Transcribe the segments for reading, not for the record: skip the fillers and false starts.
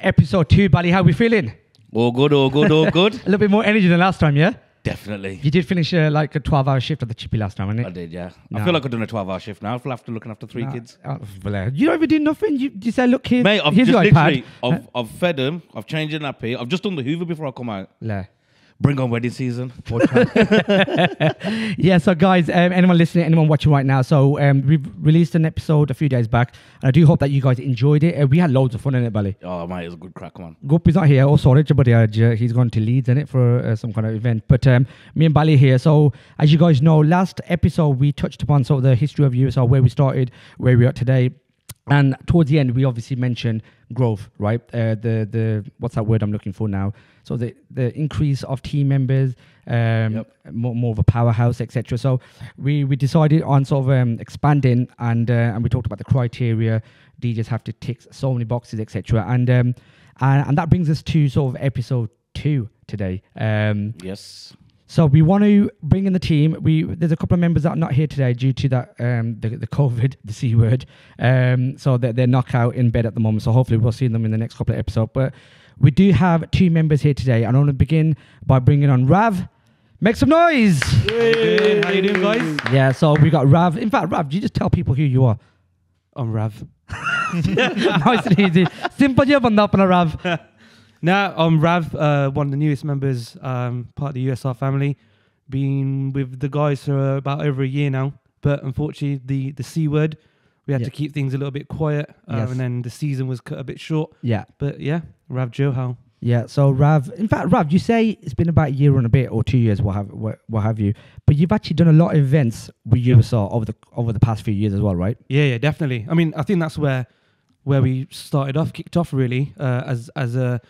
episode 2, Bally. How we feeling? All good, all good, all good. A little bit more energy than last time, yeah? Definitely. You did finish like a 12-hour shift at the chippy last time, didn't it? I did, yeah. No. I feel like I've done a 12-hour shift now. After looking after three kids. You don't even do nothing. You say, look, here, Mate, I've here's just your iPad. literally, I've fed them, I've changed the nappy, I've just done the Hoover before I come out. Yeah. Bring on wedding season. Yeah, so guys, anyone listening, anyone watching right now, so we've released an episode a few days back, and I do hope that you guys enjoyed it. We had loads of fun in it, Bally. Oh, mate, it was a good crack, man. Guppy's not here. Oh, sorry, but he's gone to Leeds in it for some kind of event. But me and Bally here. So as you guys know, last episode we touched upon sort of the history of USR, where we started, where we are today. And towards the end, we obviously mentioned growth, right? The what's that word I'm looking for now? So the increase of team members, more of a powerhouse, etc. So we decided on sort of expanding, and we talked about the criteria. DJs have to tick so many boxes, etc. And that brings us to sort of episode 2 today. Yes. So we want to bring in the team. There's a couple of members that are not here today due to that the COVID, the C word. So they're knockout in bed at the moment. So hopefully we'll see them in the next couple of episodes. But we do have 2 members here today. And I want to begin by bringing on Rav. Make some noise. Hey, how you doing, guys? Yeah, so we got Rav. In fact, Rav, do you just tell people who you are? I'm Rav. Nice and easy. Simple job on that, Rav. Now, I'm Rav, one of the newest members, part of the USR family. Been with the guys for about over a year now. But unfortunately, the C word, we had to keep things a little bit quiet. And then the season was cut a bit short. Yeah. But yeah, Rav Johal. Yeah, so Rav, in fact, Rav, you say it's been about a year and a bit or 2 years, what have you? But you've actually done a lot of events with USR over the past few years as well, right? Yeah, definitely. I mean, I think that's where we kicked off really, as a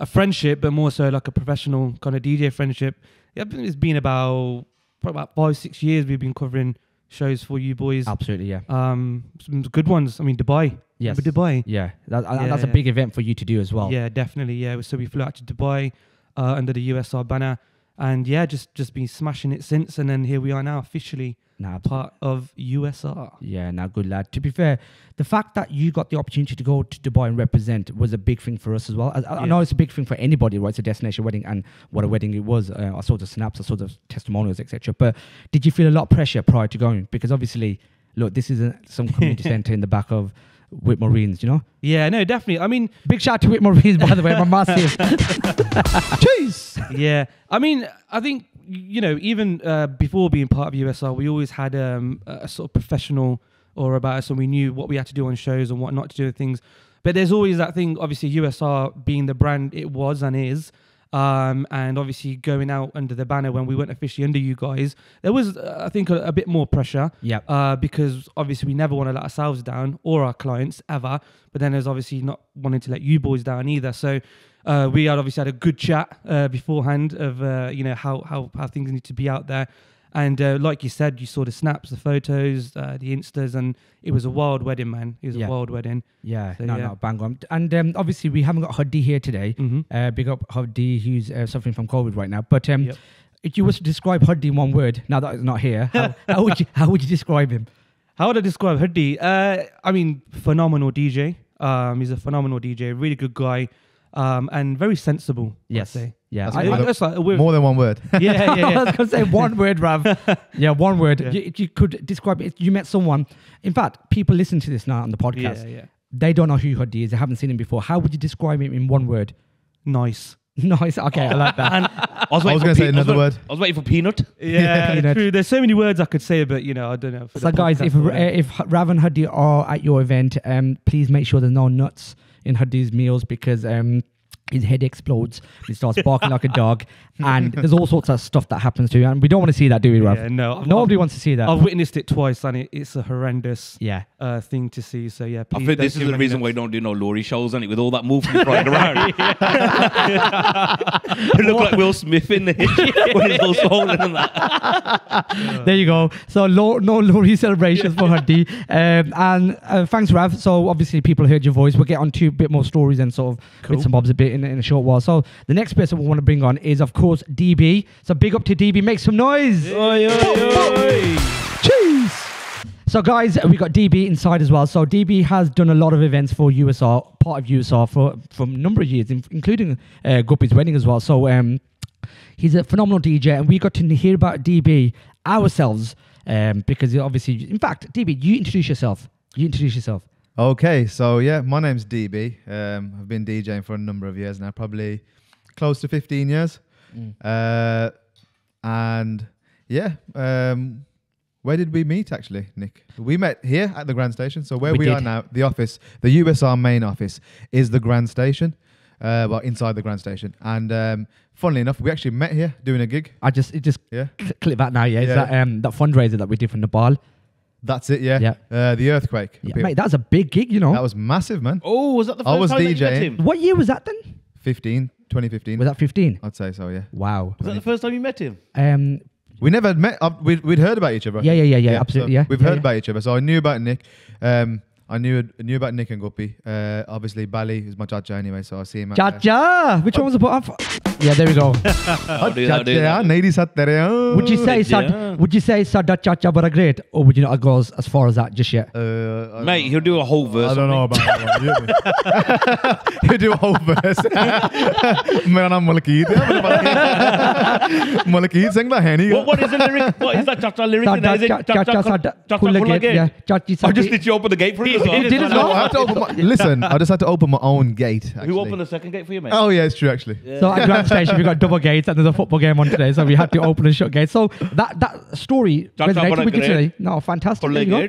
friendship, but more so like a professional kind of DJ friendship. Yeah, I think it's been probably about 5-6 years we've been covering shows for you boys. Absolutely, yeah. Some good ones. I mean, Dubai. Yes. Remember Dubai? Yeah, that's a big event for you to do as well. Yeah, definitely. Yeah, so we flew out to Dubai under the USR banner, and yeah, just been smashing it since. And then here we are now, officially part of USR. Yeah, now good lad. To be fair, the fact that you got the opportunity to go to Dubai and represent was a big thing for us as well. I know it's a big thing for anybody, right? It's a destination wedding, and what a wedding it was. I saw the snaps, I saw the testimonials, etc. But did you feel a lot of pressure prior to going? Because obviously, look, this isn't some community centre in the back of Whitmore Marines, you know? Yeah, no, definitely. I mean, big shout out to Whitmore Marines, by the way. I'm massive. Jeez. Yeah, I mean, I think, you know, even before being part of USR, we always had a sort of professional or about us, and we knew what we had to do on shows and what not to do with things. But there's always that thing, obviously, USR being the brand it was and is, and obviously going out under the banner when we weren't officially under you guys, there was, I think, a bit more pressure. Yeah. Because obviously we never want to let ourselves down or our clients ever. But then there's obviously not wanting to let you boys down either. So we had obviously had a good chat beforehand of how things need to be out there. And like you said, you saw the snaps, the photos, the Instas, and it was a wild wedding, man. It was a wild wedding. Yeah, so, no, bang on. And obviously, we haven't got Huddy here today. Big up Huddy, who's suffering from COVID right now. But if you was to describe Huddy in one word, now that he's not here, how would you describe him? How would I describe Huddy? I mean, phenomenal DJ. He's a phenomenal DJ, really good guy, and very sensible. Yes. I'd say. Yeah, that's like more than one word. Yeah. I was going to say one word, Rav. Yeah, one word. Yeah. You could describe it. You met someone. In fact, people listen to this now on the podcast. Yeah. They don't know who Huddy is. They haven't seen him before. How would you describe him in one word? Nice. Nice. Okay, I like that. And I was going to say another word. I was waiting for peanut. Yeah, Peanut. true. There's so many words I could say, but I don't know. So guys, if Rav and Huddy are at your event, please make sure there's no nuts in Huddy's meals, because his head explodes, he starts barking like a dog, and there's all sorts of stuff that happens to you, and we don't want to see that, do we, Rav? Yeah, no. Nobody wants to see that. I've witnessed it twice, and it's a horrendous thing to see. So yeah, I think this is the reason why you don't do no Laurie shows, and with all that movement right around. You look like Will Smith in the hitch when he's all swollen and that. There you go. So no Laurie celebrations for Huddy. And thanks, Rav. So obviously people heard your voice. We'll get on to a bit more stories and sort of bits and bobs a bit in a short while. So the next person we want to bring on is, of course, DeeBee. So big up to DeeBee. Make some noise. Oi, oi, oi. Cheese. So guys, we got DeeBee inside as well. So DeeBee has done a lot of events for USR, part of USR for a number of years, including Guppy's wedding as well. So he's a phenomenal DJ, and we got to hear about DeeBee ourselves because obviously, in fact, DeeBee, you introduce yourself. Okay, so yeah, my name's DeeBee. I've been DJing for a number of years now, probably close to 15 years. And yeah, where did we meet actually, Nick? We met here at the Grand Station. So where we are now, the office, the USR main office is the Grand Station, well, inside the Grand Station. And funnily enough, we actually met here doing a gig. Click that now, yeah. Is that that fundraiser that we did for Nepal? That's it, yeah. The earthquake. Yeah, mate, that was a big gig, you know. That was massive, man. Oh, was that the first time that you met him? What year was that then? 2015. Was that 15? I'd say so, yeah. Wow. Was that the first time you met him? We never met. We'd heard about each other. Yeah, absolutely. So we've heard about each other. So I knew about Nick. I knew about Nick and Guppy. Obviously, Bally is my Jaja anyway, so I see him. Jaja! Which one was the bottom? Yeah, there we go. Would you say Sada Chacha but great, or would you not go as far as that just yet? Mate, he'll do a whole verse. I don't know about that one. He'll do a whole verse. मेरा नाम मलकीत है. मलकीत सिंह दा है नहीं. What is the lyric? What is that Chacha lyric? Is it Chacha Sada? Yeah, Chachi I just literally opened the gate for him. He did as well. Listen, I just had to open my own gate. Actually. Who opened the second gate for you, mate? Oh yeah, it's true actually. Yeah. So at Grand Station we got double gates and there's a football game on today, so we had to open and shut gates. So that story resonated with you today. No, fantastic. There you go.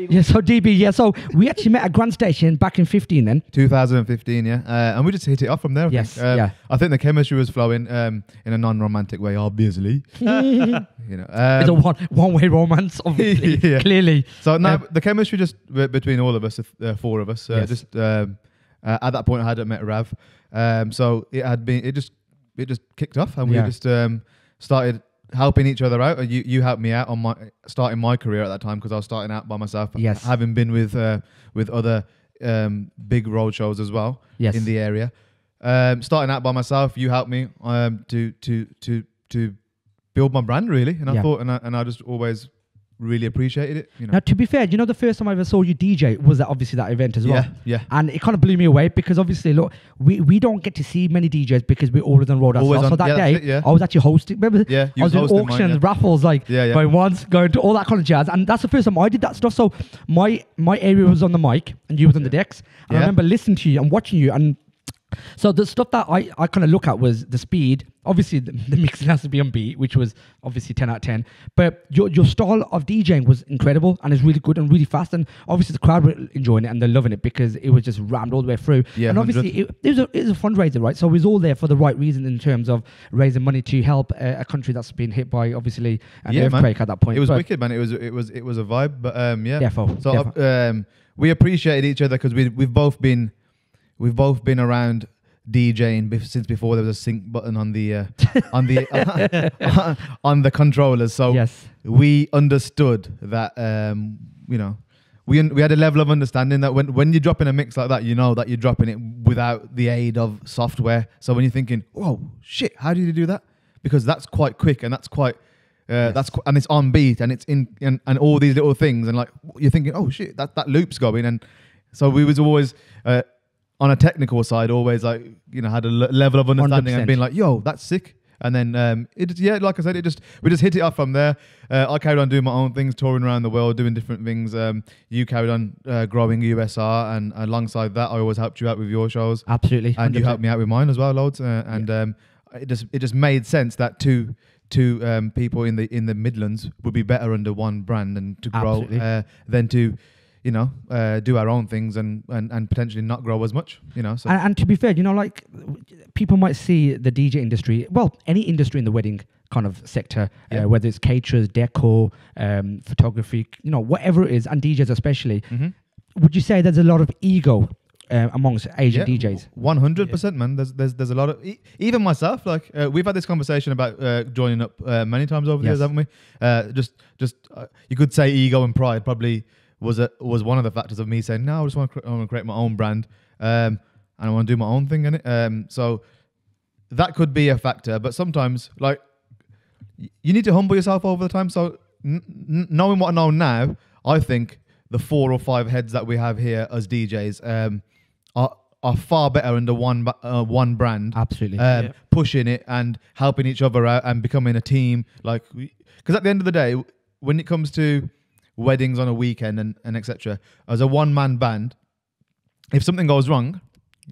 Yeah, so DeeBee, yeah. So we actually met at Grand Station back in 15 then. 2015, yeah. And we just hit it off from there. I think the chemistry was flowing in a non-romantic way, obviously. You know, it's a one-way romance, obviously, clearly. So now the chemistry just between all of us, four of us, just at that point I hadn't met Rav, so it just kicked off, and we just started helping each other out. And you helped me out on starting my career at that time because I was starting out by myself. Yes, having been with other big road shows as well. Yes. In the area, starting out by myself, you helped me to build my brand really, and I thought, and I just always really appreciated it. You know. Now, to be fair, you know, the first time I ever saw you DJ was obviously that event as well. Yeah. And it kind of blew me away because obviously, look, we don't get to see many DJs because we're always on road ourselves. So that day, I was actually hosting. Remember? Yeah, I was doing auctions, raffles, going once, going to all that kind of jazz. And that's the first time I did that stuff. So my area was on the mic and you was on the decks. And I remember listening to you and watching you. And so the stuff that I kind of look at was the speed. Obviously, the mixing has to be on beat, which was obviously 10 out of 10. But your style of DJing was incredible and it's really good and really fast. And obviously, the crowd were enjoying it and they're loving it because it was just rammed all the way through. Yeah, and obviously, it was a fundraiser, right? So it was all there for the right reason in terms of raising money to help a country that's been hit by obviously an earthquake at that point. It was wicked, man. It was a vibe. But Defo. So we appreciated each other because we've both been around DJing since before there was a sync button on the on the controllers. So we understood that we had a level of understanding that when you're dropping a mix like that, you know that you're dropping it without the aid of software. So when you're thinking, "Whoa, shit, how did you do that?" Because that's quite quick and that's quite and it's on beat and it's in and all these little things, and like you're thinking, "Oh shit, that loop's going." And so we was always on a technical side, always had a level of understanding 100%. And being like, "Yo, that's sick." And then like I said, we just hit it off from there. I carried on doing my own things, touring around the world, doing different things. You carried on growing USR, and alongside that, I always helped you out with your shows. Absolutely, 100%. And you helped me out with mine as well, loads. It just made sense that two people in the Midlands would be better under one brand and to grow than to do our own things and potentially not grow as much, So. And to be fair, like people might see the DJ industry, well, any industry in the wedding kind of sector, whether it's caterers, decor, photography, whatever it is, and DJs especially. Mm-hmm. Would you say there's a lot of ego amongst Asian DJs? 100%, man. There's a lot of even myself. Like we've had this conversation about joining up many times over the years, haven't we? Just you could say ego and pride probably was one of the factors of me saying, no, I just want to create my own brand and I want to do my own thing in it. So that could be a factor, but sometimes like you need to humble yourself over the time. So knowing what I know now, I think the 4 or 5 heads that we have here as DJs are far better under one brand. Absolutely. Pushing it and helping each other out and becoming a team. Like, because at the end of the day, when it comes to weddings on a weekend and etc., as a one-man band, if something goes wrong,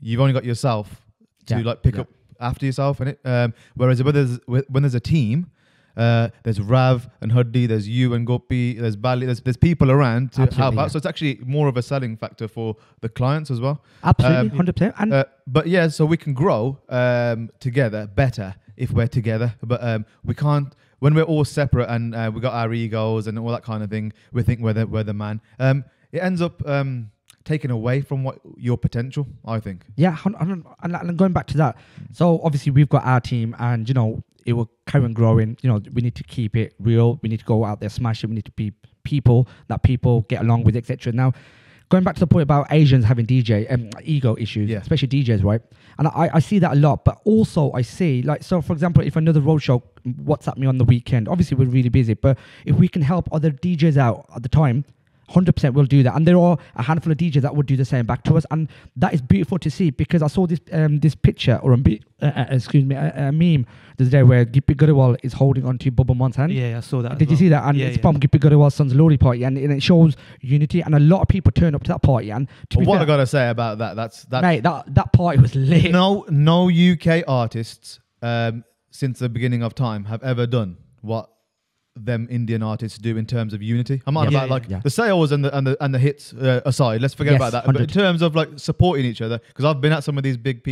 you've only got yourself to like pick up after yourself, innit? Whereas when there's a team, there's Rav and Huddy, there's you and Gopi, there's Bally, there's people around to help out. So it's actually more of a selling factor for the clients as well. Absolutely, 100%. And but yeah, so we can grow together better if we're together. But we can't when we're all separate and we got our egos and all that kind of thing. We think we're the man. It ends up taken away from what your potential, I think. Yeah, and going back to that, so obviously we've got our team, and you know it will carry on growing. You know, we need to keep it real. We need to go out there, smash it. We need to be people that people get along with, etc. Now, going back to the point about Asians having ego issues, especially DJs, right? And I see that a lot, but also I see, like, so for example, if another roadshow WhatsApp me on the weekend, obviously we're really busy, but if we can help other DJs out at the time, 100% we'll do that. And there are a handful of DJs that would do the same back to us. And that is beautiful to see, because I saw this picture or a meme the other day where Gippy Gurewal is holding onto Bubba Mon's hand. Yeah, I saw that. Did you see that? And it's from Gippy Gurewal's son's Lori party, and it shows unity. And a lot of people turn up to that party. And what I gotta say about that, that's mate, that party was lit. No UK artists since the beginning of time have ever done what them Indian artists do in terms of unity. I'm not about the sales and the hits aside. Let's forget about that. 100. But in terms of like supporting each other, because I've been at some of these big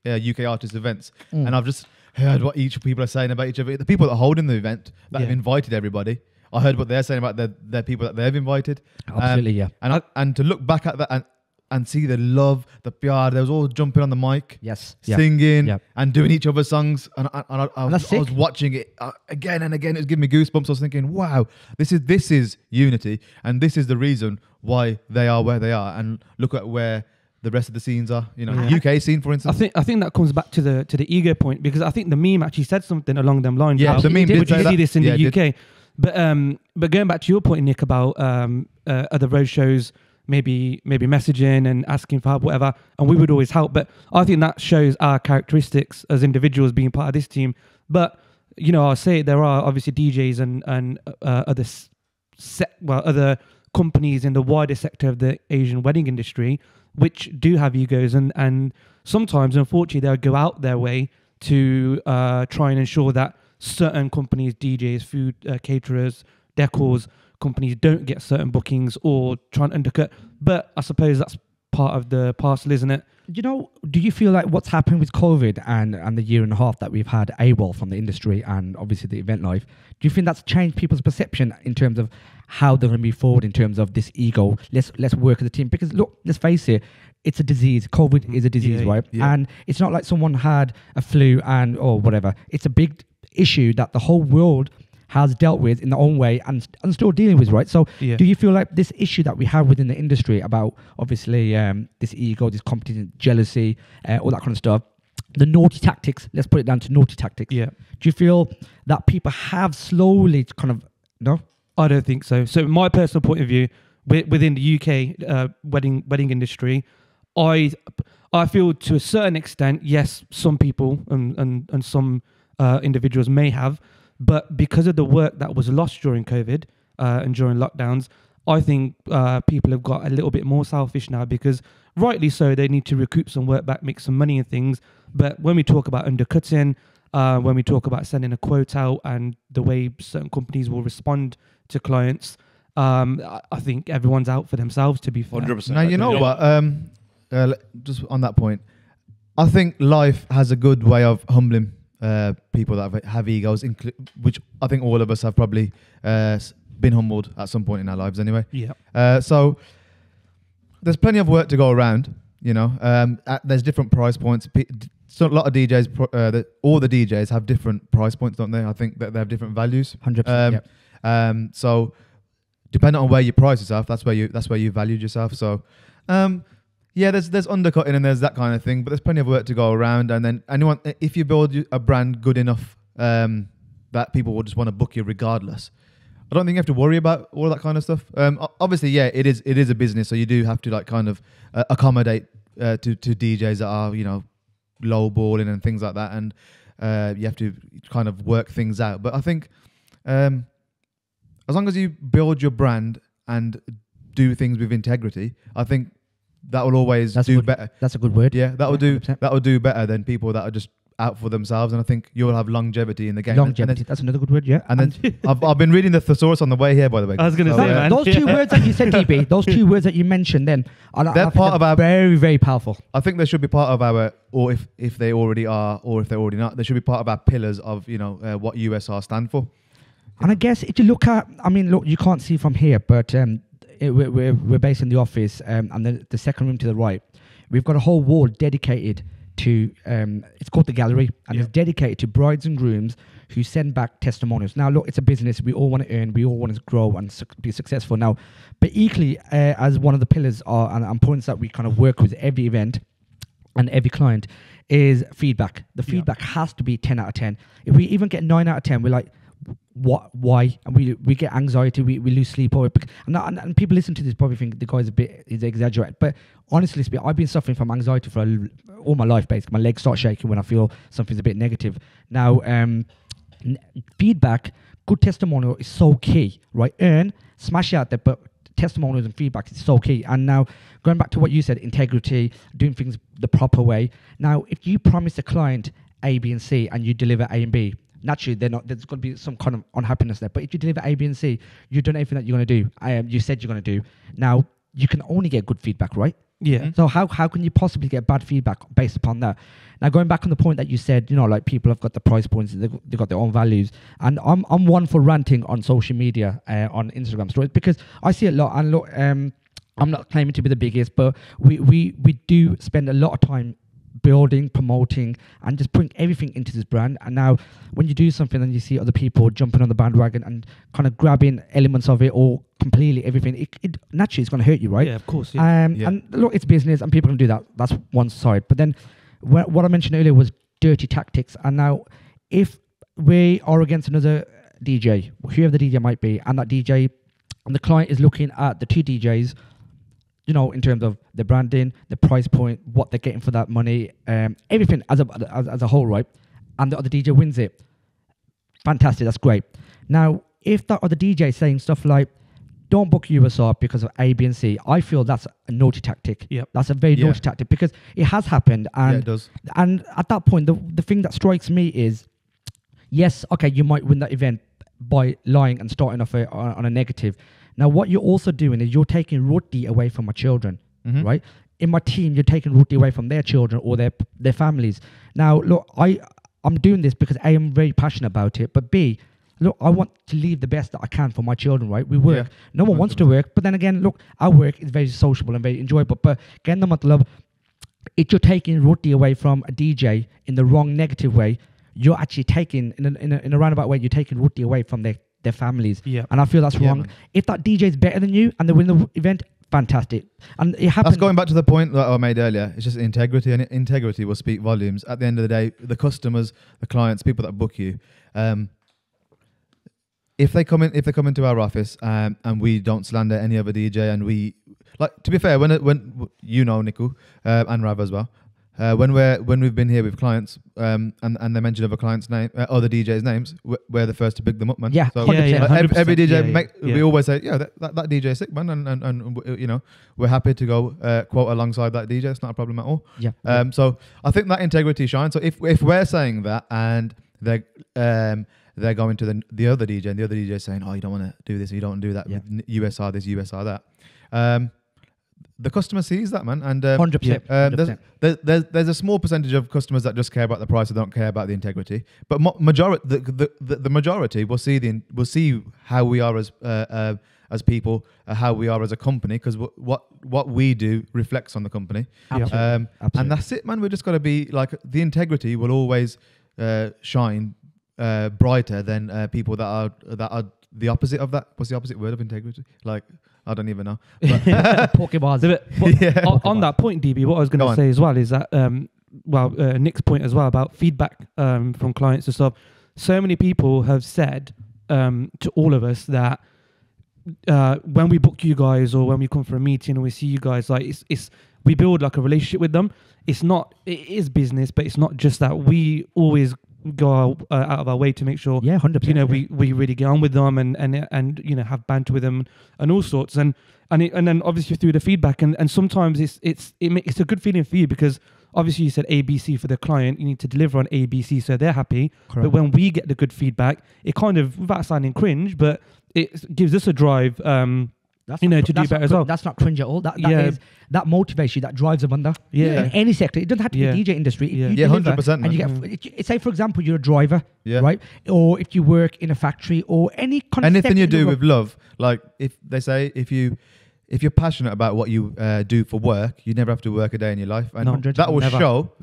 UK artist events, and I've just heard what each people are saying about each other. The people that are holding the event that have invited everybody, I heard what they're saying about their people that they've invited. Absolutely, And to look back at that and see the love, the PR, they was all jumping on the mic, singing and doing each other's songs. And I was watching it again and again. It was giving me goosebumps. I was thinking, wow, this is unity, and this is the reason why they are where they are. And look at where the rest of the scenes are. You know, UK scene, for instance. I think that comes back to the ego point, because I think the meme actually said something along them lines. Yeah, the meme did say that. You see this in the UK. But going back to your point, Nick, about other road shows, maybe messaging and asking for help, whatever, and we would always help. But I think that shows our characteristics as individuals being part of this team. But you know, I'll say there are obviously DJs and other companies in the wider sector of the Asian wedding industry which do have egos, and sometimes, unfortunately, they'll go out their way to try and ensure that certain companies, DJs, food caterers, decors companies don't get certain bookings, or try and undercut. But I suppose that's part of the parcel, isn't it? You know, do you feel like what's happened with COVID and the year and a half that we've had AWOL from the industry and obviously the event life, do you think that's changed people's perception in terms of how they're going to move forward in terms of this ego? Let's work as a team, because look, let's face it, it's a disease. COVID is a disease, right? Yeah. And it's not like someone had a flu or whatever. It's a big issue that the whole world has dealt with in their own way and still dealing with, right? So do you feel like this issue that we have within the industry about obviously this ego, this competition, jealousy, all that kind of stuff, the naughty tactics, let's put it down to naughty tactics. Yeah. Do you feel that people have slowly kind of, no? I don't think so. So my personal point of view, within the UK wedding industry, I feel to a certain extent, yes, some people and some individuals may have, but because of the work that was lost during COVID and during lockdowns, I think people have got a little bit more selfish now, because rightly so, they need to recoup some work back, make some money and things. But when we talk about undercutting, when we talk about sending a quote out and the way certain companies will respond to clients, I think everyone's out for themselves, to be fair. 100%. Now, you know what? Just on that point, I think life has a good way of humbling people that have egos, which I think all of us have probably been humbled at some point in our lives anyway. Yeah. So there's plenty of work to go around, you know. There's different price points. So a lot of DJs, all the DJs have different price points, don't they? I think that they have different values. 100%. So depending on where you price yourself, that's where you valued yourself. So yeah, there's undercutting and there's that kind of thing, but there's plenty of work to go around. And then if you build a brand good enough that people will just want to book you regardless, I don't think you have to worry about all that kind of stuff. Obviously, yeah, it is a business, so you do have to like kind of accommodate to DJs that are, you know, low balling and things like that, and you have to kind of work things out. But I think as long as you build your brand and do things with integrity, I think that will always do better. That's a good word. Yeah, that will do better than people that are just out for themselves, and I think you'll have longevity in the game. Longevity, that's another good word, yeah. And then I've been reading the thesaurus on the way here, by the way. I was going to say, man. Those two words that you said, DeeBee, those two words that you mentioned then, they're part of our, very, very powerful. I think they should be part of our, or if they already are, or if they're already not, they should be part of our pillars of, you know, what USR stand for. And I guess if you look at, I mean, look, you can't see from here, but we're based in the office, and then the second room to the right, we've got a whole wall dedicated to it's called the gallery, and it's dedicated to brides and grooms who send back testimonials. Now look, it's a business, we all want to earn, we all want to grow and be successful now, but equally as one of the pillars are and points that we kind of work with every event and every client is feedback. The feedback has to be 10 out of 10. If we even get 9 out of 10, we're like, what, why? And we get anxiety, we lose sleep over it. And people listen to this probably think the guy's he's exaggerated, but honestly speaking, I've been suffering from anxiety for all my life. Basically, my legs start shaking when I feel something's a bit negative. Now, feedback, good testimonial is so key, right? Smash it out there, but testimonials and feedback is so key. And now, going back to what you said, integrity, doing things the proper way. Now, if you promise a client A, B, and C, and you deliver A and B, naturally, there's going to be some kind of unhappiness there. But if you deliver A, B, and C, you've done everything that you're going to do. You said you're going to do. Now, you can only get good feedback, right? Yeah. So how can you possibly get bad feedback based upon that? Now, going back on the point that you said, you know, like people have got the price points, they've got their own values. And I'm one for ranting on social media, on Instagram stories, because I see a lot. And look, I'm not claiming to be the biggest, but we do spend a lot of time building, promoting, and just putting everything into this brand. And now when you do something and you see other people jumping on the bandwagon and kind of grabbing elements of it or completely everything, it naturally is going to hurt you, right? Yeah, of course. Yeah. And look, it's business and people can do that. That's one side. But then what I mentioned earlier was dirty tactics. And now if we are against another DJ, whoever the DJ might be, and that DJ and the client is looking at the two DJs, you know, in terms of the branding, the price point, what they're getting for that money, everything as a whole, right? And the other DJ wins it. Fantastic, that's great. Now, if that other DJ is saying stuff like, don't book USR because of A, B, and C, I feel that's a naughty tactic. Yep. That's a very naughty tactic because it has happened. And, it does. And at that point, the thing that strikes me is, yes, okay, you might win that event by lying and starting off on a negative. Now, what you're also doing is you're taking roti away from my children, right? In my team, you're taking roti away from their children or their families. Now, look, I'm doing this because A, I'm very passionate about it, but B, look, I want to leave the best that I can for my children, right? We work. Yeah, no one wants to work, but then again, look, our work is very sociable and very enjoyable. But again, the matlab, if you're taking roti away from a DJ in the wrong negative way, you're actually taking, in a roundabout way, you're taking roti away from their families. Yeah. And I feel that's wrong. Man. If that DJ is better than you and they win the event, fantastic. And it happens. That's going back to the point that I made earlier. It's just integrity, and integrity will speak volumes. At the end of the day, the customers, the clients, people that book you, if they come into our office and we don't slander any other DJ, and we like, to be fair, when you know Nicku and Rav as well. When we've been here with clients and they mention other clients' name, other DJs' names, we're the first to pick them up, man. Yeah, so 100%. Every DJ, we always say, yeah, that DJ is sick, man, and you know, we're happy to go quote alongside that DJ. It's not a problem at all. Yeah. So I think that integrity shines. So if we're saying that and they're going to the other DJ and the other DJ is saying, oh, you don't want to do this, you don't want to do that, USR this, USR that. The customer sees that, man, and 100%. There's a small percentage of customers that just care about the price and don't care about the integrity. But the majority will see how we are as people, how we are as a company, because what we do reflects on the company. Absolutely. And that's it, man. We just got to be like, the integrity will always shine brighter than people that are the opposite of that. What's the opposite word of integrity? Like, I don't even know. Pokebars. On that point, DeeBee, what I was going to say as well is that, Nick's point as well about feedback from clients and stuff. So many people have said to all of us that when we book you guys or when we come for a meeting or we see you guys, like it's we build like a relationship with them. It is business, but it's not just that. We always go out of our way to make sure, 100%, we really get on with them and have banter with them and all sorts, and then obviously through the feedback and sometimes it's a good feeling for you, because obviously you said ABC for the client, you need to deliver on ABC so they're happy. Correct. But when we get the good feedback, it kind of, without sounding cringe, but it gives us a drive to do better as well. That's not cringe at all. That motivates you, that drives them under. Yeah. In any sector. It doesn't have to be DJ industry. Yeah, 100%. And you get, say for example, you're a driver, right? Or if you work in a factory or any kind of anything you do with love, like if they say if you're passionate about what you do for work, you never have to work a day in your life, and that will show.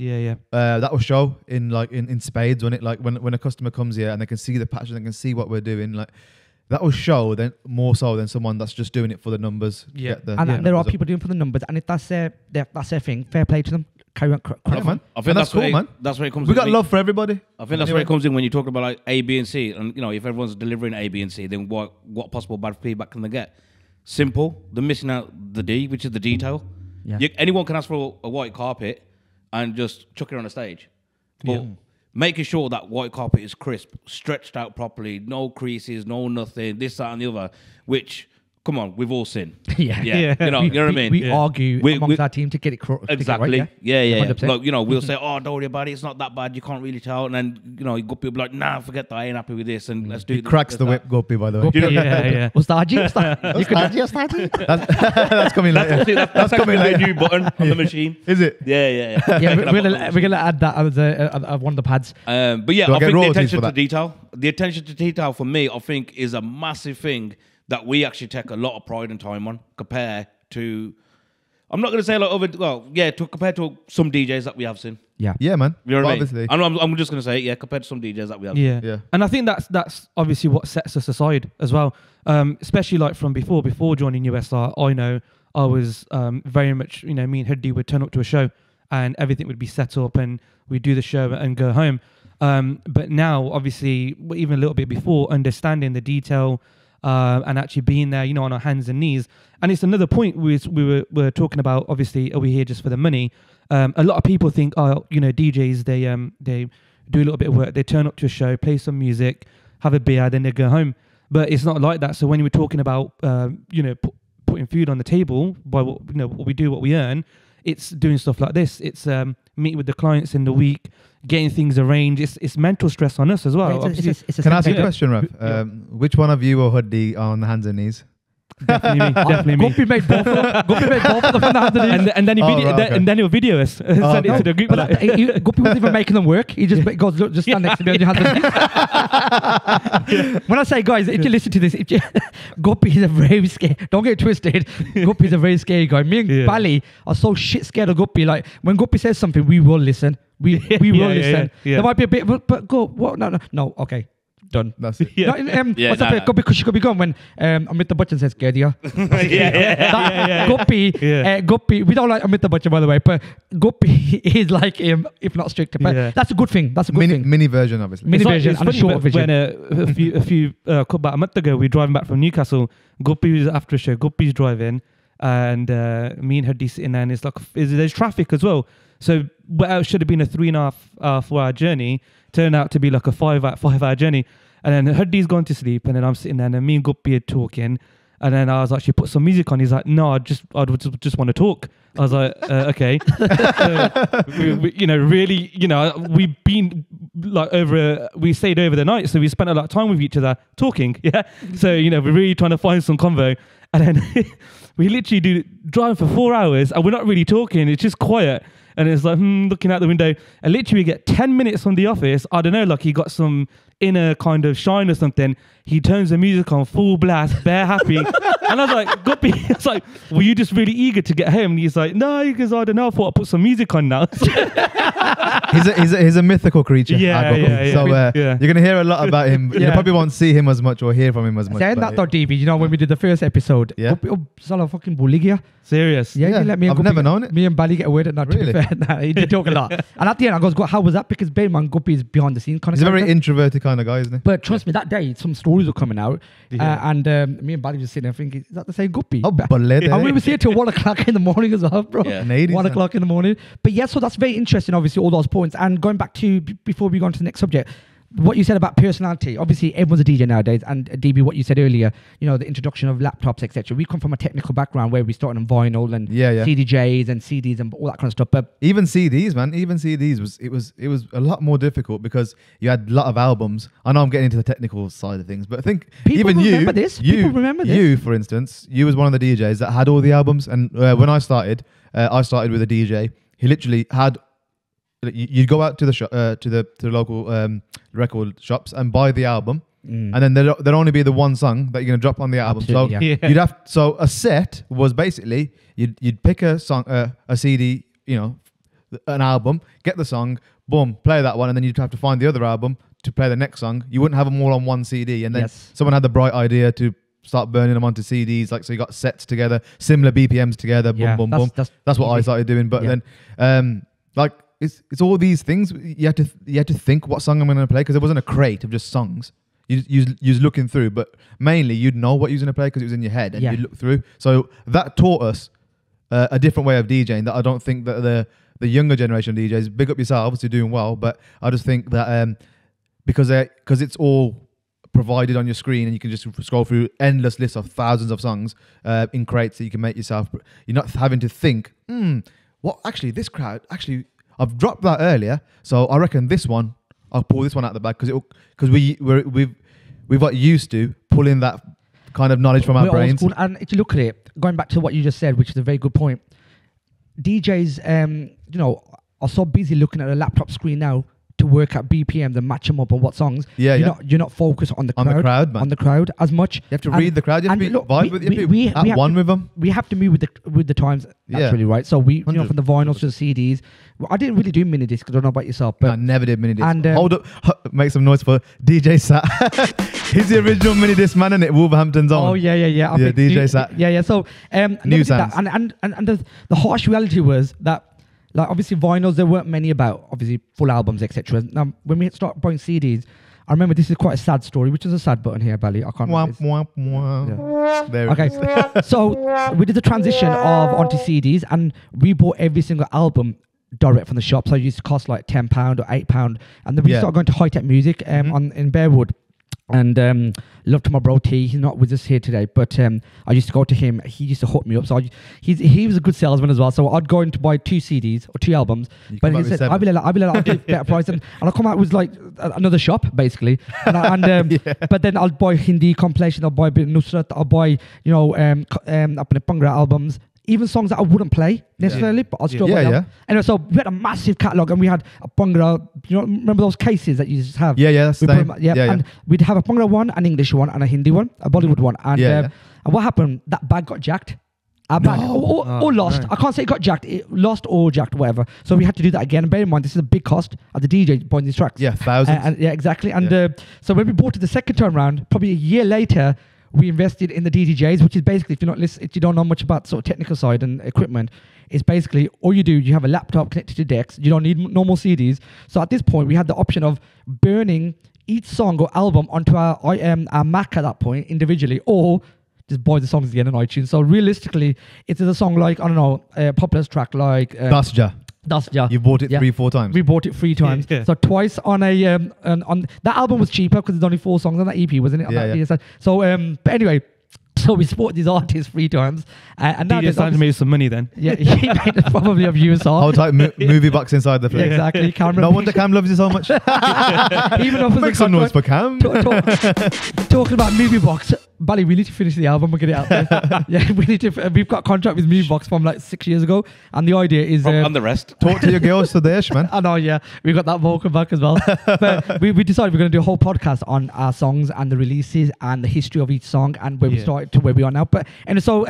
That will show in spades when a customer comes here and they can see the passion, they can see what we're doing, like. That will show then more so than someone that's just doing it for the numbers. And there are people doing it for the numbers, and if that's their thing, fair play to them. Carry on, man. I think that's cool, man. That's where it comes. We got love for everybody. I think that's where it comes in when you talk about like A, B, and C, and if everyone's delivering A, B, and C, then what possible bad feedback can they get? Simple. They're missing out the D, which is the detail. Yeah. Anyone can ask for a white carpet and just chuck it on a stage, but making sure that white carpet is crisp, stretched out properly, no creases, no nothing, this, that, and the other, which, come on, we've all seen. You know what I mean? We argue amongst our team to get it exactly. To get it right, Like, we'll say, oh, don't worry about it, it's not that bad, you can't really tell. And then, you got people like, nah, forget that, I ain't happy with this, and let's do it. He cracks the whip, Guppy, by the way. Ustaji. That's coming later. That's coming later. New button on the machine. Is it? Yeah. We're going to add that as one of the pads. But yeah, I think the attention to detail. The attention to detail for me, I think, is a massive thing that we actually take a lot of pride and time on compared to, I'm not going to say compared to some DJs that we have seen. Yeah, man. You know what obviously. I mean? I'm just going to say, compared to some DJs that we have seen. Yeah. And I think that's obviously what sets us aside as well. Especially like from before joining USR, I know I was very much, me and Huddy would turn up to a show and everything would be set up and we'd do the show and go home. But now, obviously, even a little bit before, understanding the detail and actually being there, on our hands and knees. And it's another point we were talking about, obviously, are we here just for the money? A lot of people think, DJs, they do a little bit of work, they turn up to a show, play some music, have a beer, then they go home. But it's not like that. So when we're talking about, putting food on the table by what we do, what we earn, it's doing stuff like this. It's meeting with the clients in the week, getting things arranged. It's mental stress on us as well. Can I ask you a question, Raf? Which one of you or Huddy are on the hands and knees? Definitely me. Guppy made both of them on the hands and knees. And then he'll video us. Send it to the group. Guppy wasn't even making them work. He just goes, look, just stand next to me on your hands and knees. When I say, guys, if you listen to this, Guppy is a very scary, don't get twisted, Guppy is a very scary guy. Me and Bally are so shit scared of Guppy. Like, when Guppy says something, we will listen. We will listen. There might be a bit, but go, what? No, okay. Done. That's it. What's up? Because she could be gone when Amit the Butcher says Gerdia. Guppy. We don't like Amit the Butcher, by the way, but Guppy is like him, if not stricter. But that's a good thing. That's a good thing. Mini version, obviously. Mini version and a short version. When a few about a month ago, we were driving back from Newcastle. Guppy was after a show. Guppy's driving, and me and Huddy sitting there, and it's like there's traffic as well. So what should have been a 3.5 4 hour journey turned out to be like a 5 hour journey. And then Huddy's gone to sleep, and then I'm sitting there, and then me and Guppy are talking, and then I was like, put some music on. He's like, no, I just want to talk. I was like, okay. Really, we've been like we stayed over the night, so we spent a lot of time with each other talking. Yeah. So, we're really trying to find some convo. And then we literally drive for 4 hours, and we're not really talking. It's just quiet. And it's like, looking out the window. And literally we get 10 minutes from the office. I don't know, like he got some inner kind of shine or something. He turns the music on full blast, bare happy. And I was like, Guppy, it's like, were you just really eager to get home? And he's like, no, because I don't know, I thought I'd put some music on now. He's a mythical creature. Yeah. So you're going to hear a lot about him. You probably won't see him as much or hear from him as much. Saying that though, DeeBee, when we did the first episode, Guppy, fucking bully. Serious? Yeah. Let me I've never known it. Me and Bally get away with it. Not really. To be fair. He did talk a lot. And at the end, I goes, how was that? Because Bayman Guppy is behind the scenes kind of. He's a very introverted kind of guy, isn't he? But trust me, that day, some stories stories were coming out. Yeah. And me and Bally just sitting there thinking, is that the same guppy? Oh, Bally. And we were here till 1 o'clock in the morning as well, bro. Yeah. 1 o'clock in the morning. But yeah, so that's very interesting, obviously, all those points. And going back to, before we go on to the next subject, what you said about personality. Obviously, everyone's a DJ nowadays. And DeeBee, what you said earlier, you know, the introduction of laptops, etc. We come from a technical background where we started on vinyl and CDJs and CDs and all that kind of stuff. But even CDs, man, it was a lot more difficult because you had a lot of albums. I know I'm getting into the technical side of things, but I think people remember this. You, for instance, you was one of the DJs that had all the albums. And when I started with a DJ. He literally had. You'd go out to the shop, to the local record shops and buy the album, and then there'd only be the one song that you're gonna drop on the album. Absolutely, you'd have. So a set was basically you'd pick a song, a CD, you know, an album, get the song, boom, play that one, and then you'd have to find the other album to play the next song. You wouldn't have them all on one CD, and then someone had the bright idea to start burning them onto CDs. Like, so you got sets together, similar BPMs together, boom, boom, boom. That's what I started doing. But then, like. It's all these things. You had to think what song I'm going to play because there wasn't a crate of just songs. You was looking through, but mainly you'd know what you was going to play because it was in your head and you'd look through. So that taught us a different way of DJing that I don't think that the younger generation of DJs, big up yourselves, you're doing well, but I just think that because it's all provided on your screen and you can just scroll through endless lists of thousands of songs in crates that you can make yourself. You're not having to think, what actually this crowd actually. I've dropped that earlier, so I reckon this one, I'll pull this one out the bag because we've got used to pulling that kind of knowledge from our brains. And if you look at it, going back to what you just said, which is a very good point, DJs, you know, are so busy looking at a laptop screen now to work at BPMs and match them up on what songs. You're not focused on the crowd, man. On the crowd as much. You have to read the crowd. You have to vibe with them. We have to move with the times. Naturally, right? So we, you know, from the vinyls to the CDs. I didn't really do mini discs. I don't know about yourself, but I never did mini discs. And hold up, make some noise for DJ Sat. He's the original mini disc man, isn't it? Wolverhampton's own. Oh yeah. DJ Sat. Yeah. So new sounds. And the harsh reality was that. Like, obviously vinyls, there weren't many about, obviously full albums, etc. Now, when we start buying CDs, I remember this is quite a sad story, which is a sad button here, Bally. I can't remember. There okay, so we did the transition onto CDs, and we bought every single album direct from the shop. So it used to cost like £10 or £8, and then we started going to High Tech Music in Bearwood. And love to my bro T. He's not with us here today, but I used to go to him. He used to hook me up. So he was a good salesman as well. So I'd go in to buy 2 CDs or 2 albums. But he said, I'll be like, I'll do better price. And I'll come out with like another shop, basically. But then I'll buy Hindi compilation. I'll buy a bit of Nusrat. I'll buy, you know, Bhangra albums. Even songs that I wouldn't play necessarily, but I'll still buy them. Anyway, so we had a massive catalogue and we had a Bhangra, you know, remember those cases that you just have? And we'd have a Bhangra one, an English one, and a Hindi one, a Bollywood one. And what happened? That bag got jacked. Or lost. I can't say it got jacked. It lost or jacked, whatever. So we had to do that again. And bear in mind, this is a big cost at the DJ buying these tracks. Yeah, thousands. Exactly. And so when we bought it the second time round, probably a year later, we invested in the DDJs, which is basically, if you don't know much about sort of technical side and equipment, it's basically all you do, you have a laptop connected to decks, you don't need normal CDs. So at this point, we had the option of burning each song or album onto our Mac at that point individually, or just buy the songs again on iTunes. So realistically, it's a song like, I don't know, a popular track like... You bought it 3-4 times. We bought it 3 times. So twice on on that album was cheaper because there's only 4 songs on that EP, wasn't it? So but anyway, so we support these artists 3 times. And now DJ started to make some money then. Yeah, he made probably a USR. Whole type movie box inside the place. Yeah, exactly. No wonder Cam loves you so much. Even offers make some noise for Cam. Talking about movie box. Bally, we need to finish the album and get it out there. We need to. We've got a contract with Movebox from like 6 years ago, and the idea is and the rest. Talk to your girls to this, man. I know, yeah, we got that vocal back as well. But we decided we're going to do a whole podcast on our songs and the releases and the history of each song and where we started to where we are now. But and so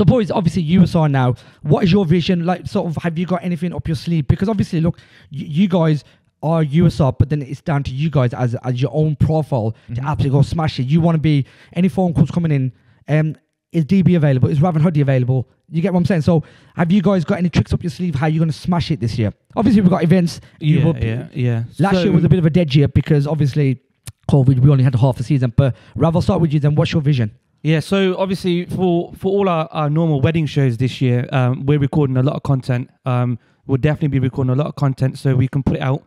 boys, obviously USR now. What is your vision? Like, sort of, have you got anything up your sleeve? Because obviously, look, you guys are USR, but then it's down to you guys as your own profile to absolutely go smash it. You want to be, any phone calls coming in, is DeeBee available? Is Raven Hoodie available? You get what I'm saying? So have you guys got any tricks up your sleeve how you're going to smash it this year? Obviously, we've got events. Yeah. Last year was a bit of a dead year because obviously COVID, we only had half a season. But Rav, I'll start with you then. What's your vision? Yeah, so obviously for all our normal wedding shows this year, we're recording a lot of content. We'll definitely be recording a lot of content so we can put it out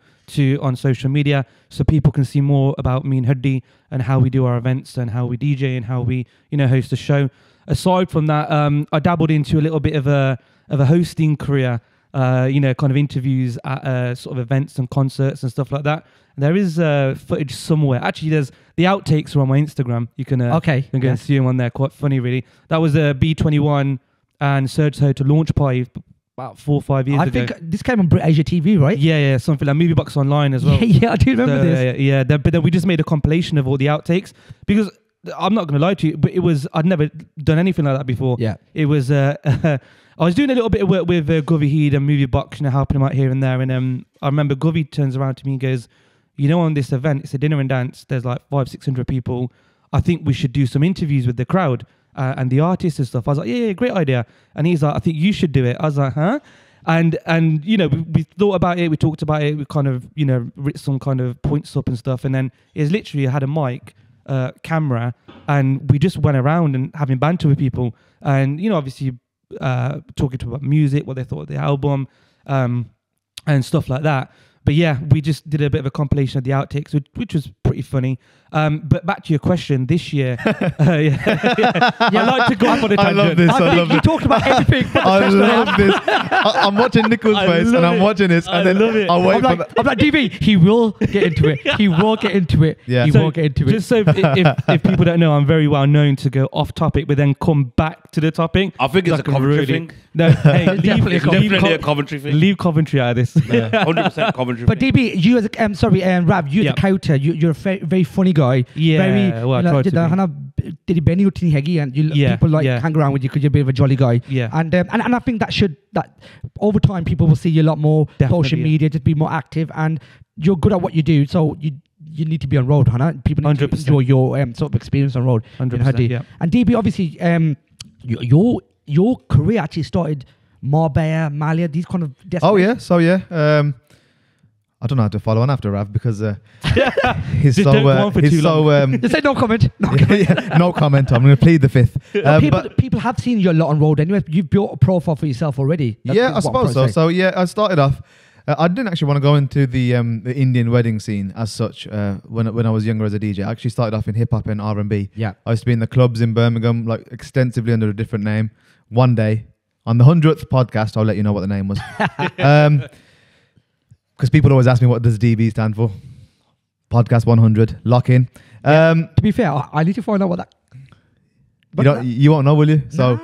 on social media so people can see more about me and Huddy and how we do our events and how we DJ and how we, host a show. Aside from that, I dabbled into a little bit of a hosting career, kind of interviews at sort of events and concerts and stuff like that. There is footage somewhere. Actually, there's the outtakes are on my Instagram. You can go and see them on there. Quite funny, really. That was a B21 and Surge Hotel launch party about 4 or 5 years ago. I think this came on Asia TV, right? Yeah, something like Movie Box Online as well. Yeah, I do remember this. Yeah, but then we just made a compilation of all the outtakes because I'm not going to lie to you, but I'd never done anything like that before. Yeah. It was, I was doing a little bit of work with Govy Heed and Movie Box, helping him out here and there. And I remember Govy turns around to me and goes, on this event, it's a dinner and dance, there's like 500-600 people. I think we should do some interviews with the crowd and the artists and stuff. I was like, yeah, great idea. And he's like, I think you should do it. I was like, huh? And we thought about it, we talked about it, we kind of, writ some kind of points up and stuff. And then it's literally, I had a mic, camera, and we just went around and having banter with people. And, obviously talking to them about music, what they thought of the album, and stuff like that. But yeah, we just did a bit of a compilation of the outtakes, which was pretty funny. But back to your question, this year, I like to go off on a tangent. I love this. I love you talked about everything. I love this. I'm watching Nicku's face and I'm watching this, and then I wait for that. I'm like, DeeBee, he will get into it. He will get into it. Yeah. He will get into it. Just so if people don't know, I'm very well known to go off topic, but then come back to the topic. I think it's a Coventry thing. No, hey, definitely a Coventry thing. Leave Coventry out of this. 100% Coventry. But DeeBee, you as a Rav, you as a character, you're a very funny guy. Yeah, very, well, I tried to be. And people hang around with you because you're a bit of a jolly guy. Yeah. And I think that over time people will see you a lot more social media, just be more active, and you're good at what you do. So you need to be on road, Hannah. People need 100%. To enjoy your sort of experience on road. 100%. Yeah. And DeeBee, obviously, your career actually started Marbella, Malia, these kind of destinations. Oh yeah, so yeah. I don't know how to follow on after Rav because he's just just say no comment. No comment. I'm going to plead the fifth. People have seen you a lot on road anyway. You've built a profile for yourself already. I suppose so. So yeah, I started off. I didn't actually want to go into the Indian wedding scene as such when I was younger as a DJ. I actually started off in hip hop and R&B. Yeah, I used to be in the clubs in Birmingham, like extensively under a different name. One day on the 100th podcast, I'll let you know what the name was. Because people always ask me, what does DeeBee stand for? Podcast 100, lock in. To be fair, I need to find out what that... You won't know, will you? So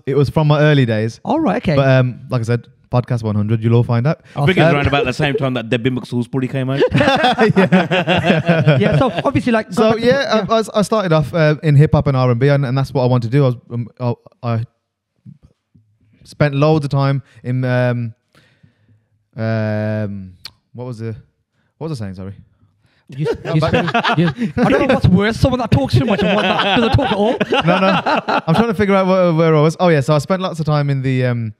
it was from my early days. All right, okay. But like I said, podcast 100, you'll all find out. I think it's around about the same time that Debbie McSauce probably came out. Yeah, so obviously I started off in hip hop and R&B, and that's what I wanted to do. I spent loads of time in... what was I saying? Sorry. I don't know what's worse, someone that talks too much and one that doesn't talk at all. No. I'm trying to figure out where I was. Oh yeah, so I spent lots of time in the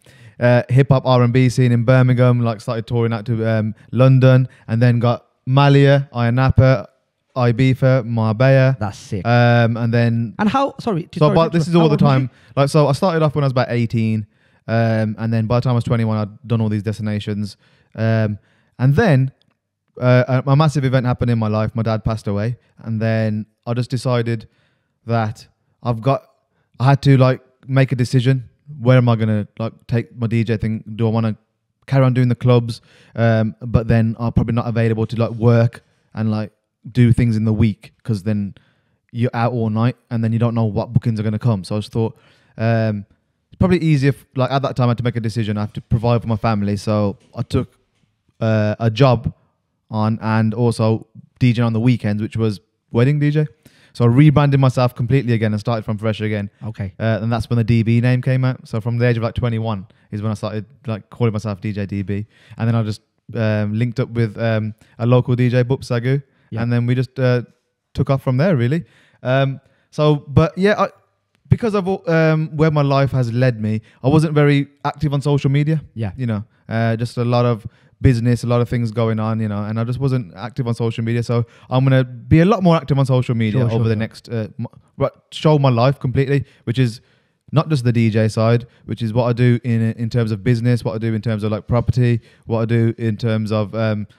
hip hop R&B scene in Birmingham. Like started touring out to London, and then got Malia, Ayia Napa, Ibiza, Marbella. That's sick. And then how? Sorry. This is all the time. So I started off when I was about 18. And then by the time I was 21, I'd done all these destinations. And then a massive event happened in my life. My dad passed away. And then I just decided that I had to make a decision. Where am I going to take my DJ thing? Do I want to carry on doing the clubs? But then I'm probably not available to work and do things in the week, because then you're out all night and then you don't know what bookings are going to come. So I just thought... probably easier, at that time I had to make a decision. I have to provide for my family, so I took a job on and also DJing on the weekends, which was wedding DJ. So I rebranded myself completely again and started from fresh again. Okay. And that's when the DeeBee name came out. So from the age of 21 is when I started calling myself DJ DeeBee, and then I just linked up with a local DJ, Bup Sagu, and then we just took off from there really. Because of where my life has led me, I wasn't very active on social media. Yeah. Just a lot of business, a lot of things going on, you know, and I just wasn't active on social media. So I'm going to be a lot more active on social media over the next, show my life completely, which is not just the DJ side, which is what I do in terms of business, what I do in terms of like property, what I do in terms of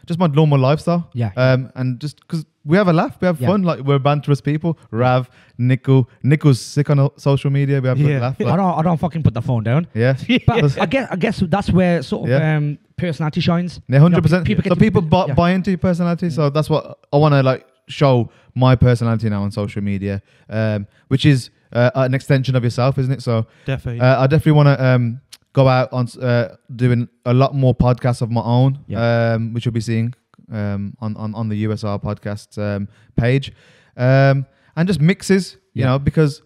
just my normal lifestyle. Yeah. And just because we have a laugh, we have fun, like we're banterous people. Rav, Nicku's sick on social media. We have a good laugh. Like, I don't fucking put the phone down. Yeah. But I guess that's where sort of personality shines. Yeah, 100%. People buy buy into your personality. So that's what I want to like show my personality now on social media, which is an extension of yourself, isn't it? So definitely, I definitely want to go out on doing a lot more podcasts of my own, which you'll be seeing on the USR podcast page, and just mixes, you know, because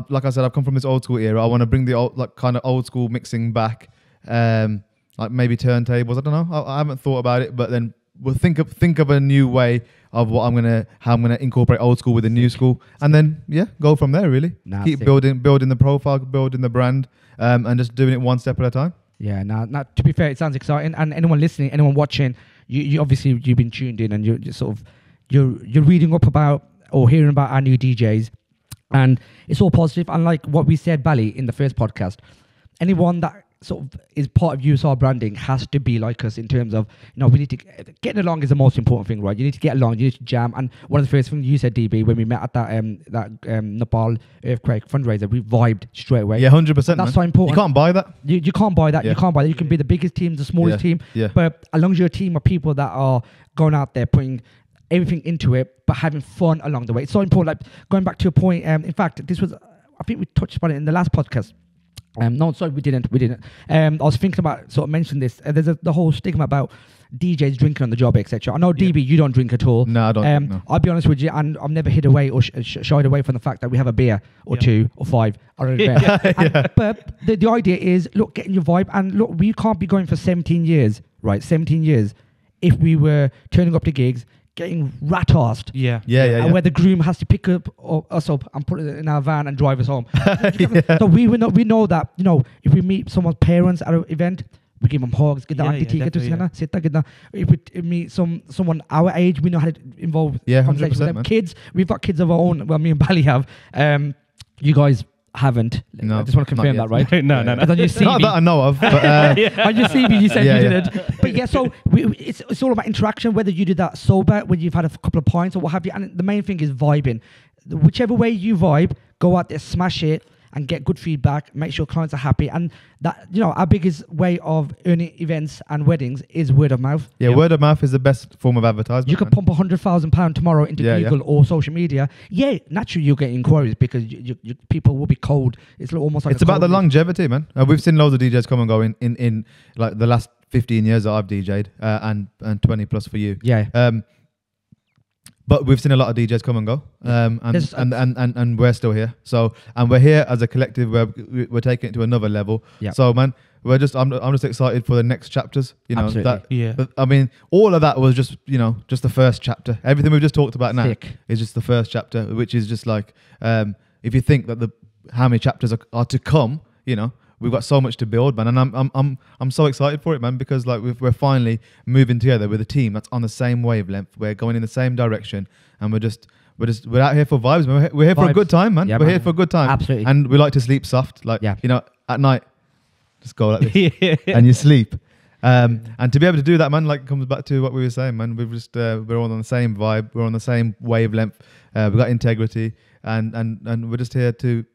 like I said, I've come from this old school era. I want to bring the old, like kind of old school mixing back, like maybe turntables. I don't know. I haven't thought about it, but then we'll think of a new way of how I'm gonna incorporate old school with the new school, and then go from there. Really, keep building the profile, building the brand, and just doing it one step at a time. Yeah. Now, to be fair, it sounds exciting. And anyone listening, anyone watching, you obviously you've been tuned in, and you're reading up about or hearing about our new DJs, and it's all positive. And like what we said, Bally, in the first podcast, anyone that sort of is part of USR branding has to be like us in terms of, you know, we need to getting along is the most important thing, right? You need to get along, you need to jam. And one of the first things you said, DeeBee, when we met at that Nepal earthquake fundraiser, we vibed straight away. Yeah, 100%. That's so important. You can't buy that. You can't buy that. You can't buy that. You can be the biggest team, the smallest team, but as long as you're a team of people that are going out there putting everything into it, but having fun along the way, it's so important. Like going back to your point, in fact, this was, I think we touched upon it in the last podcast. No, sorry, we didn't. I was thinking about sort of mentioning this. There's the whole stigma about DJs drinking on the job, etc. I know, DeeBee, you don't drink at all. No, I don't. No. I'll be honest with you, and I've never hid away or shied away from the fact that we have a beer or two or five or an event. But the idea is, look, getting your vibe, and look, we can't be going for 17 years, right? 17 years if we were turning up to gigs, getting rat-arsed. And where the groom has to pick us up and put it in our van and drive us home. So we know that, you know, if we meet someone's parents at an event, we give them hugs, get the auntie sit there, if we meet someone our age, we know how to involve conversation with them. Kids, we've got kids of our own. Well, me and Bally have. You guys haven't. No, I just want to confirm that, right? No. On your CV, not that I know of. But, on your CV, you said you didn't. But yeah, so it's all about interaction. Whether you do that sober, when you've had a couple of pints or what have you, and the main thing is vibing. Whichever way you vibe, go out there, smash it, and get good feedback. Make sure clients are happy, and that, you know, our biggest way of earning events and weddings is word of mouth. Yeah, word of mouth is the best form of advertisement. You could pump £100,000 tomorrow into Google or social media. Yeah, naturally you'll get inquiries because people will be cold. It's almost like it's about the longevity, man. We've seen loads of DJs come and go in like the last 15 years that I've DJ'd, and 20 plus for you. Yeah. But we've seen a lot of DJs come and go, and we're still here. So, and we're here as a collective. We're taking it to another level. Yeah. So, man, I'm just excited for the next chapters. You know, absolutely. I mean, all of that was just the first chapter. Everything we've just talked about now is just the first chapter, which is just like, if you think that how many chapters are to come, you know. We've got so much to build, man, and I'm so excited for it, man, because like we're finally moving together with a team that's on the same wavelength. We're going in the same direction, and we're out here for vibes, man. We're here for a good time, man. We're here for a good time, absolutely. And we like to sleep soft, like you know, at night, just go like this, and you sleep. And to be able to do that, man, like it comes back to what we were saying, man. We've just we're all on the same vibe, we're on the same wavelength. We've got integrity, and we're just here to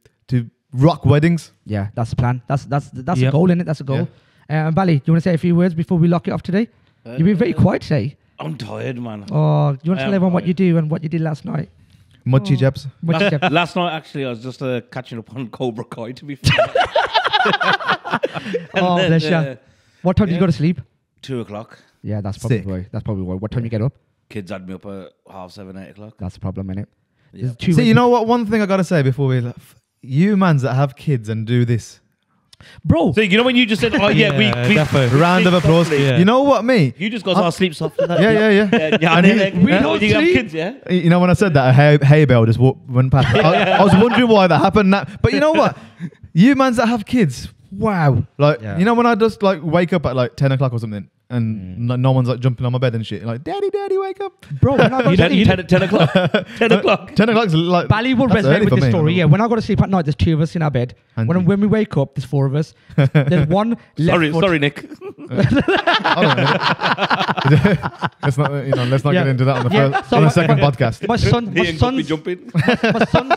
rock weddings. Yeah, that's the plan. That's a goal, isn't it? That's a goal. Bally, do you want to say a few words before we lock it off today? You've been very quiet today. I'm tired, man. Oh, do you want to tell everyone what you do and what you did last night? Munchy jabs. Last night, actually, I was just catching up on Cobra Kai, to be fair. Bless you. What time did you go to sleep? 2:00. Yeah, that's probably why. What time you get up? Kids had me up at 7:30, 8 o'clock. That's the problem, innit? Yeah. See, you know what? One thing I got to say before we left. You mans that have kids and do this, bro. So you know when you just said, "Oh yeah, we round of applause." Yeah. You know what, me? You just got sleep softly. Yeah. And we don't sleep. Have kids, yeah. You know when I said that, a hay bale just went past. I was wondering why that happened. But you know what? You mans that have kids, wow. Like you know when I just like wake up at like 10 o'clock or something, and no one's like jumping on my bed and shit. Like, daddy, wake up, bro. When I go to You sleep, 10 o'clock. 10 o'clock. 10 o'clock's like. Bally will that's resonate early with for this me, story. man. Yeah, when I go to sleep at night, there's 2 of us in our bed. When we wake up, there's 4 of us. There's one left foot. Sorry, Nick. Let's not, let's not get into that on the first, so on the second podcast. My son's jumping. my son's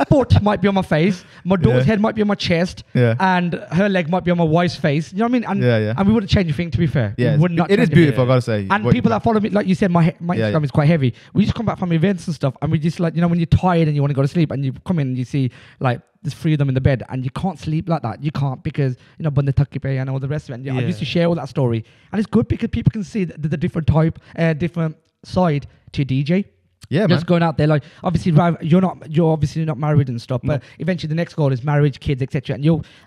foot might be on my face. My daughter's head might be on my chest. Yeah. And her leg might be on my wife's face. You know what I mean? And, and we wouldn't change a thing, to be fair. Yeah, we would not it is change a beautiful, thing. I gotta say. And people that follow me, like you said, my Instagram is quite heavy. We just come back from events and stuff, and we just like, when you're tired and you want to go to sleep, and you come in and you see like there's 3 of them in the bed, and you can't sleep like that. You can't, because Bunda Takipe and all the rest of it. And I used to share all that story, and it's good because people can see the different type, different side to DJ. Yeah, just man. going out there, like obviously you're obviously not married and stuff, but eventually the next goal is marriage, kids, etc.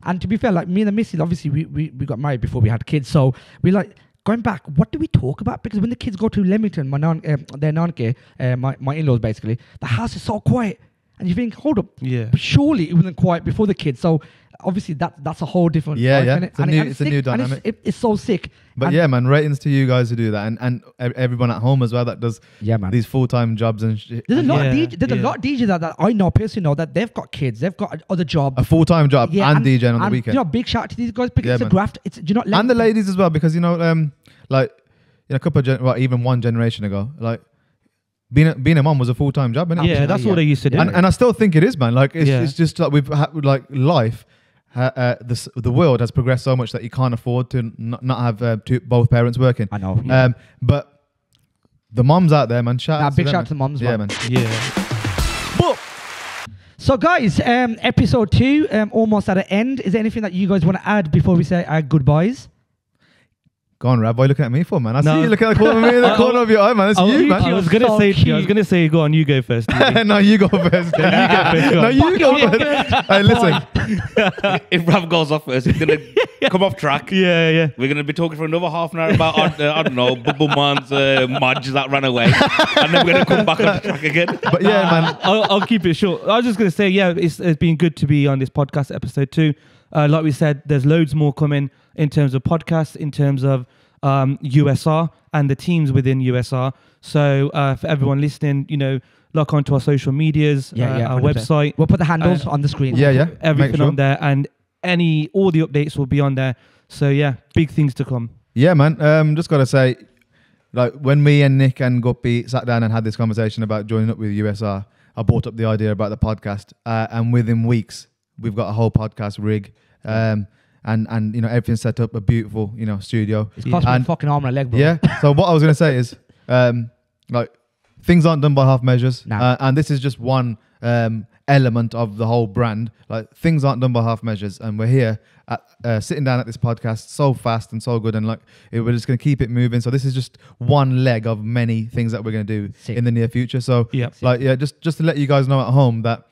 And to be fair, like me and the missus, obviously we got married before we had kids, so we like going back. What do we talk about? Because when the kids go to Leamington, their nanke, my in-laws basically, the house is so quiet, and you think, hold up, surely it wasn't quiet before the kids. So obviously that's a whole different life, innit? It's a new dynamic. It's so sick. But yeah, man, ratings to you guys who do that, and everyone at home as well that does these full-time jobs and shit. There's a lot of DJs that I know personally know that they've got kids, they've got other jobs, a full-time job, and DJing on the weekend. Big shout out to these guys because it's a graft. It's and the ladies as well, because like a couple of even one generation ago, like being a mom was a full-time job, innit? Yeah, that's what they used to do. And I still think it is, man. Like it's just like we've had like life. The world has progressed so much that you can't afford to not have both parents working. I know. Yeah. But the moms out there, man, big shout out to the moms. Yeah, man. Yeah. So guys, episode 2, almost at an end. Is there anything that you guys want to add before we say our goodbyes? Go on, Rab. Why are you looking at me for, man? I see you looking at the corner of me, the corner of your eye, man. It's you, man. I was gonna say, go on, you go first. No, you go first. No, you go first. Hey, listen. If Rab goes off first, he's gonna come off track. Yeah. We're gonna be talking for another half an hour about I don't know, Bubble Man's Mudge that ran away, and then we're gonna come back on the track again. But yeah, man, I'll keep it short. I was just gonna say, it's been good to be on this podcast episode 2. Like we said, there's loads more coming in terms of podcasts, in terms of USR and the teams within USR. So for everyone listening, log on to our social medias, our 100%. Website. We'll put the handles on the screen. Yeah. Everything on there, and all the updates will be on there. So big things to come. Yeah, man. Just gotta say, like when me and Nick and Guppy sat down and had this conversation about joining up with USR, I brought up the idea about the podcast, and within weeks we've got a whole podcast rig. And everything's set up, a beautiful studio. It's cost me a fucking arm and a leg, bro. Yeah. So what I was gonna say is, like things aren't done by half measures, and this is just one element of the whole brand. Like things aren't done by half measures, and we're here at, sitting down at this podcast so fast and so good, and like we're just gonna keep it moving. So this is just one leg of many things that we're gonna do in the near future. So just to let you guys know at home that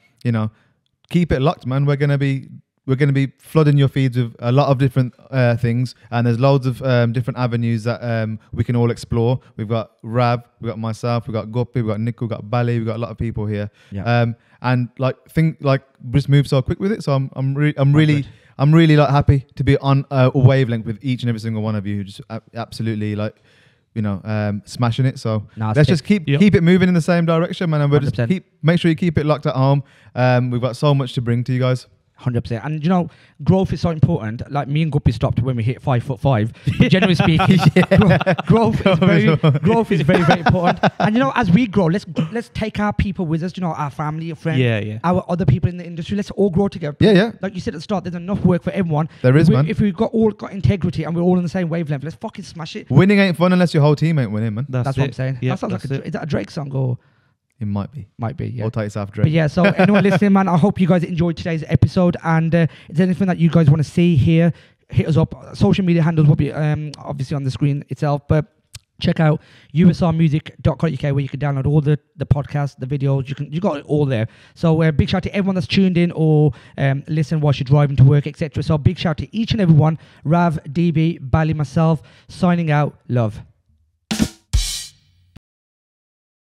keep it locked, man. We're gonna be flooding your feeds with a lot of different things, and there's loads of different avenues that we can all explore. We've got Rab, we've got myself, we've got Guppy, we've got Nicku, we've got Bally, we've got a lot of people here. Yeah. And just move so quick with it. So I'm really like happy to be on a wavelength with each and every single one of you who just absolutely like smashing it. So let's just keep it moving in the same direction, man. And we'll just make sure you keep it locked at home. We've got so much to bring to you guys. 100%. And growth is so important. Like me and Guppy stopped when we hit 5'5". But generally speaking, growth is very, very important. And as we grow, let's take our people with us. Our family, our friends, our other people in the industry. Let's all grow together. Yeah. Like you said at the start, there's enough work for everyone. There is, man. If we've all got integrity and we're all on the same wavelength, let's fucking smash it. Winning ain't fun unless your whole team ain't winning, man. That's what I'm saying. Yeah, that sounds like is that a Drake song or? It might be. Yeah. Hold tight yourself, Drake. But yeah, so anyone listening, man, I hope you guys enjoyed today's episode. And is there anything that you guys want to see here? Hit us up. Social media handles will be obviously on the screen itself. But check out usrmusic.co.uk where you can download all the podcasts, the videos. You got it all there. So big shout out to everyone that's tuned in or listen while you're driving to work, etc. So big shout out to each and every one. Rav, DeeBee, Bally, myself, signing out. Love.